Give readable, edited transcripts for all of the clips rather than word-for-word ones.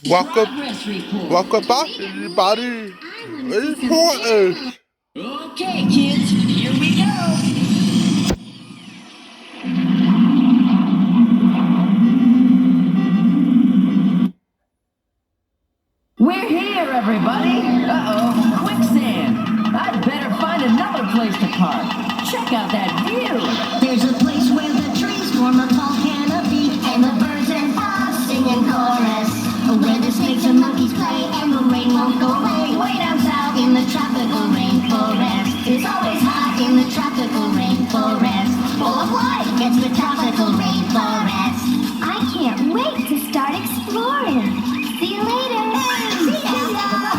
Welcome back, everybody. Rainforest. Okay, kids, here we go. We're here, everybody. Uh-oh, quicksand. I'd better find another place to park. Check out that view. There's a place where the trees form a tall canopy, and the birds and frogs sing in chorus. Where the snakes and monkeys play, and the rain won't go away. Way down south in the tropical rainforest. It's always hot in the tropical rainforest. Full of life, it's the tropical rainforest. I can't wait to start exploring. See you later. See ya. So long.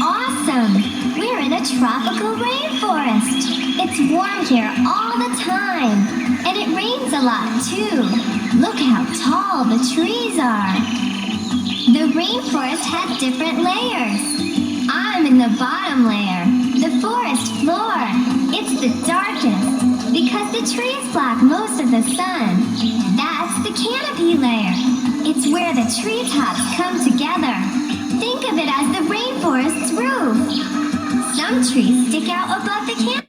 Awesome. We're in a tropical rainforest. It's warm here all the time. And it rains a lot too. Look how tall the trees are. The rainforest has different layers. I'm in the bottom layer, the forest floor. It's the darkest because the trees block most of the sun. That's the canopy layer. It's where the treetops come together. Think of it as the rainforest's roof. Some trees stick out above the canopy.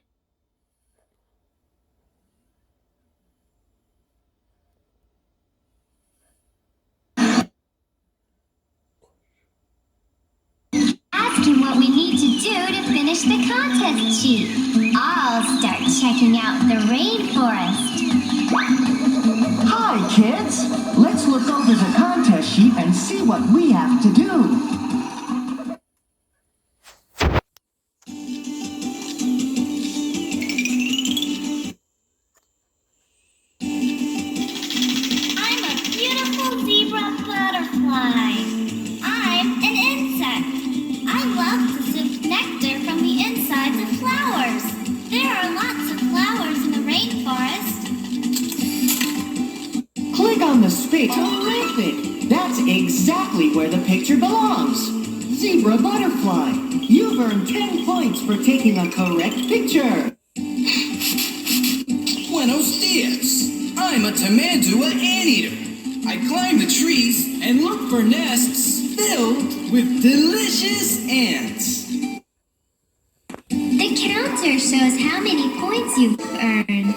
Ask him what we need to do to finish the contest sheet. I'll start checking out the rainforest. Hi, kids. Let's look over the contest sheet and see what we have to do. I'm a beautiful zebra butterfly. I'm an insect. I love to sip nectar from the insides of flowers. There are lots of flowers in the rainforest. Click on the space. Terrific! That's exactly where the picture belongs. Zebra butterfly. You've earned 10 points for taking a correct picture. Buenos dias. I'm a tamandua anteater. I climb the trees and look for nests filled with delicious ants. The counter shows how many points you've earned.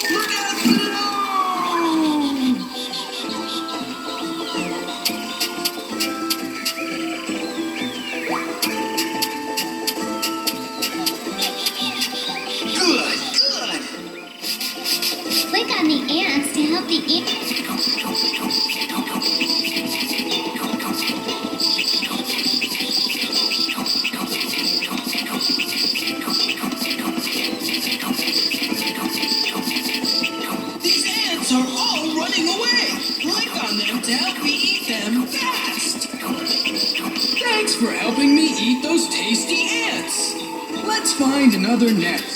Look out below! Good, good. Click on the ants to help the ants. These ants are all running away. Click on them to help me eat them fast. Thanks for helping me eat those tasty ants. Let's find another nest.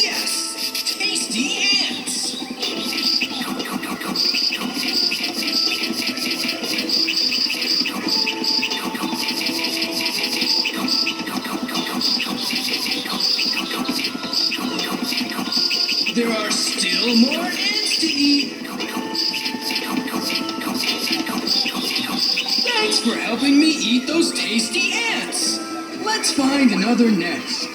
Yes, tasty ants. There are still more ants to eat. Thanks for helping me eat those tasty ants. Let's find another nest.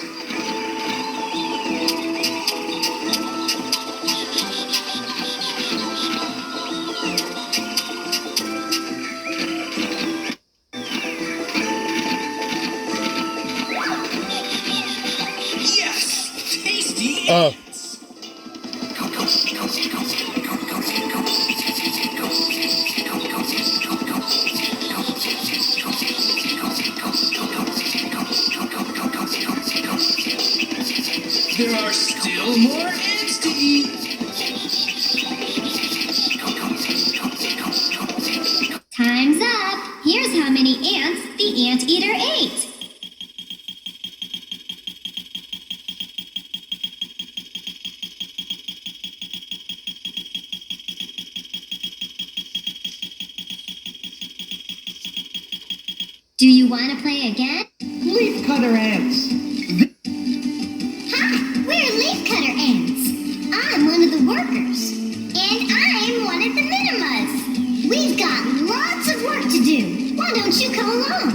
Yes, tasty ants. Do you want to play again? Leaf cutter ants. Hi, we're leafcutter ants. I'm one of the workers. And I'm one of the minimas. We've got lots of work to do. Why don't you come along?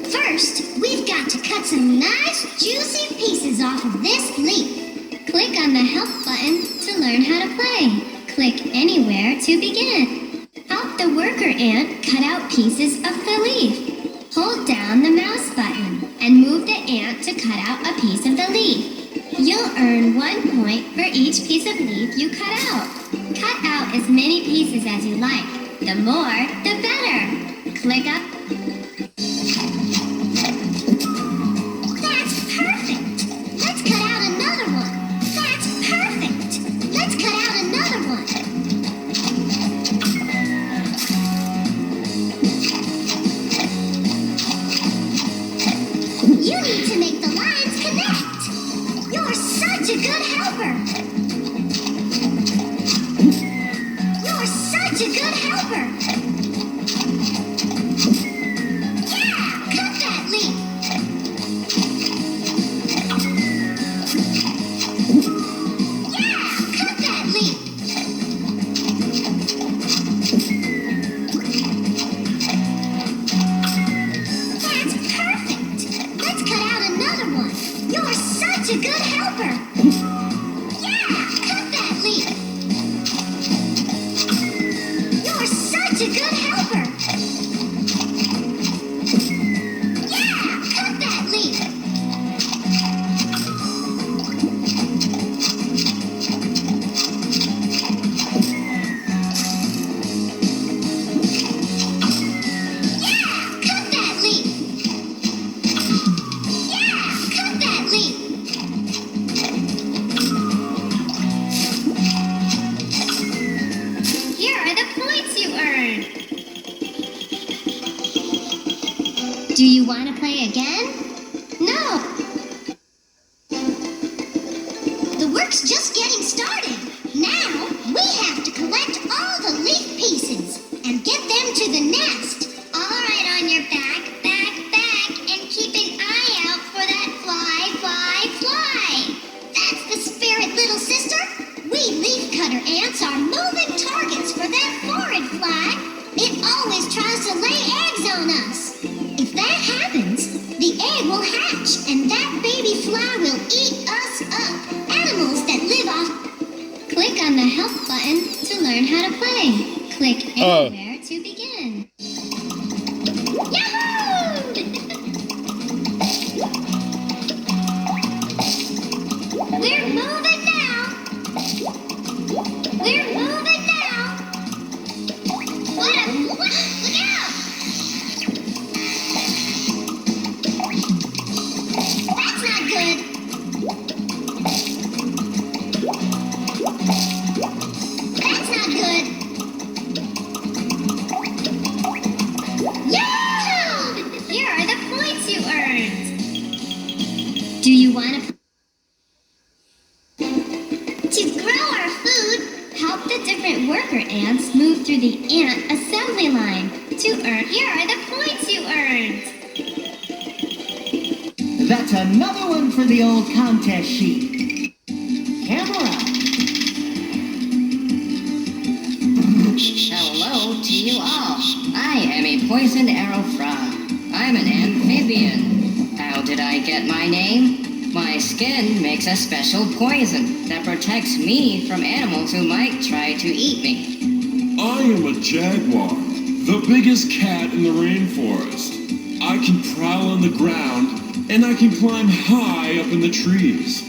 First, we've got to cut some nice juicy pieces off of this leaf. Click on the help button to learn how to play. Click anywhere to begin. Help the worker ant cut out pieces of the leaf. Hold down the mouse button and move the ant to cut out a piece of the leaf. You'll earn 1 point for each piece of leaf you cut out. Cut out as many pieces as you like. The more, the better. Click up. That's perfect. Let's cut out another one. That's perfect. Let's cut out another one. You need to make the lines connect. You're such a good helper. You're such a good helper. Yeah, cut that leaf. Yeah, cut that leaf. That's perfect. Let's cut out another one. You're such a good helper. Yeah, cut that leaf. You're such a good helper. Yeah, cut that leaf. Yeah, cut that leaf. Yeah, cut that leaf. Here are the points you earned. Do you want to play again? No. The work's just getting started. Now, we have to collect all the leaf pieces and get them to the nest. All right, on your back, and keep an eye out for that fly. That's the spirit, little sister. We leafcutter ants are moving targets for that foreign fly. It always tries to lay eggs on us. If that happens, the egg will hatch and that baby fly will eat us up. Animals that live off. Click on the help button to learn how to play. Click anywhere to begin. Yahoo! We're moving now. We're moving now. Look out! That's not good. That's not good. Yahoo! Here are the points you earned. Do you want to... To grow our food, help the different worker ants move through the ant assembly line. To earn, here are the points you earned. That's another one for the old contest sheet. Camera. Hello to you all. I am a poisoned arrow frog. I'm an amphibian. How did I get my name? My skin makes a special poison that protects me from animals who might try to eat me. I am a jaguar, the biggest cat in the rainforest. I can prowl on the ground, and I can climb high up in the trees.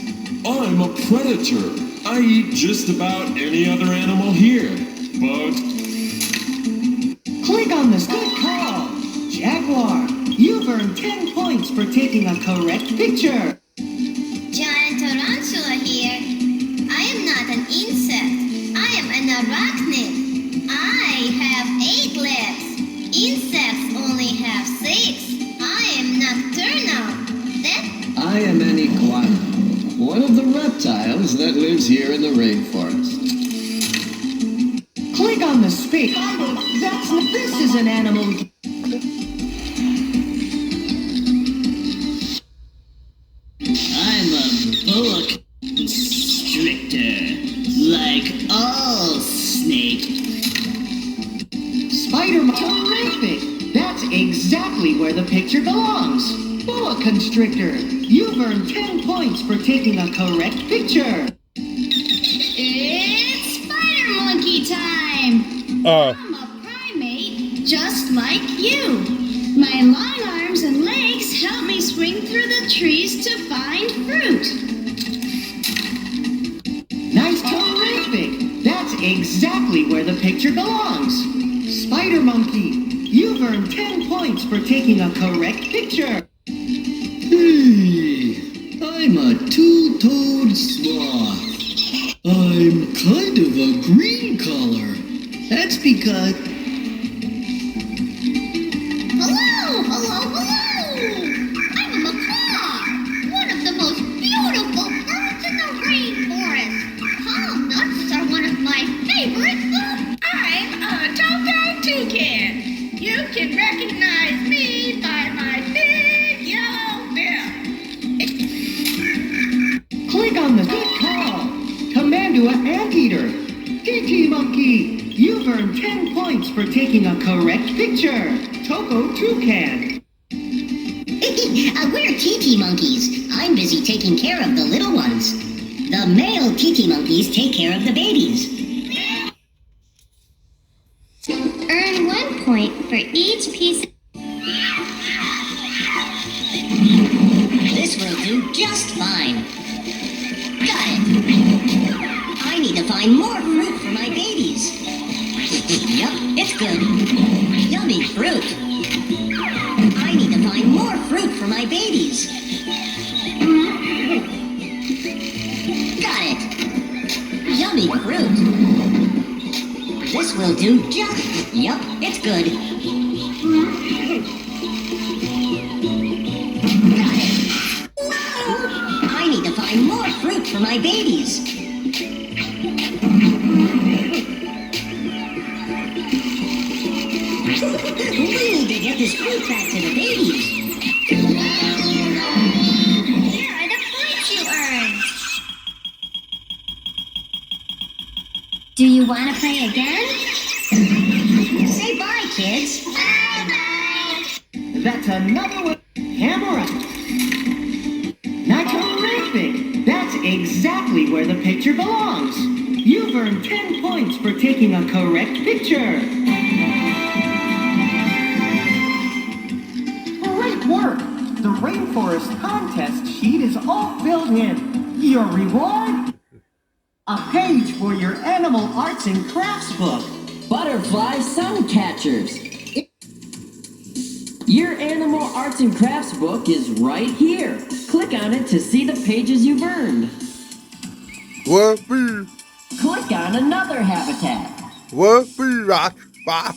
I'm a predator. I eat just about any other animal here, but... Click on this. Good call. Jaguar, you've earned 10 points for taking a correct picture. Giant tarantula here. I am not an insect. I am an arachnid. I have 8 legs. Insects only have 6. I am nocturnal. I am an iguana, one of the reptiles that lives here in the rainforest. Click on the speak. This is constrictor, like all snake. Spider terrific! That's exactly where the picture belongs. Boa constrictor, you've earned 10 points for taking a correct picture. It's spider monkey time! I'm a primate just like you. My long arms and legs help me swing through the trees to find fruit. Nice, terrific! That's exactly where the picture belongs. Spider monkey, you've earned 10 points for taking a correct picture. Hey, I'm a two-toed sloth. I'm kind of a green color. That's because... Hello, hello, hello! I'm a macaw, one of the most beautiful birds in the rainforest. Walnuts are one of my favorite foods. I'm a toad toucan. You can recognize me by my big yellow bill. Click on the good call. Commando Anteater. TT Monkey, you've earned 10 points for taking a correct picture. Toko Toucan. We're TT monkeys. I'm busy taking care of the little ones. The male TT monkeys take care of the babies. Earn 1 point for each piece. This will do just fine. Got it. I need to find more fruit for my babies. Yup, it's good. Yummy fruit. I need to find more fruit for my babies. Got it. Yummy fruit. This will do just... Yup, it's good. Got it. I need to find more fruit for my babies. We need to get this fruit back to the babies. Here are the points you earned. Do you want to play again? Say bye, kids. Bye-bye. That's another one. Hammer up. Nice, terrific! That's exactly where the picture belongs. You've earned 10 points for taking a correct picture. Great work! The Rainforest contest sheet is all filled in. Your reward? A page for your animal arts and crafts book. Butterfly sound catchers. Your animal arts and crafts book is right here. Click on it to see the pages you've earned. Whoopee, Click on another habitat. whoopee, rock, bop.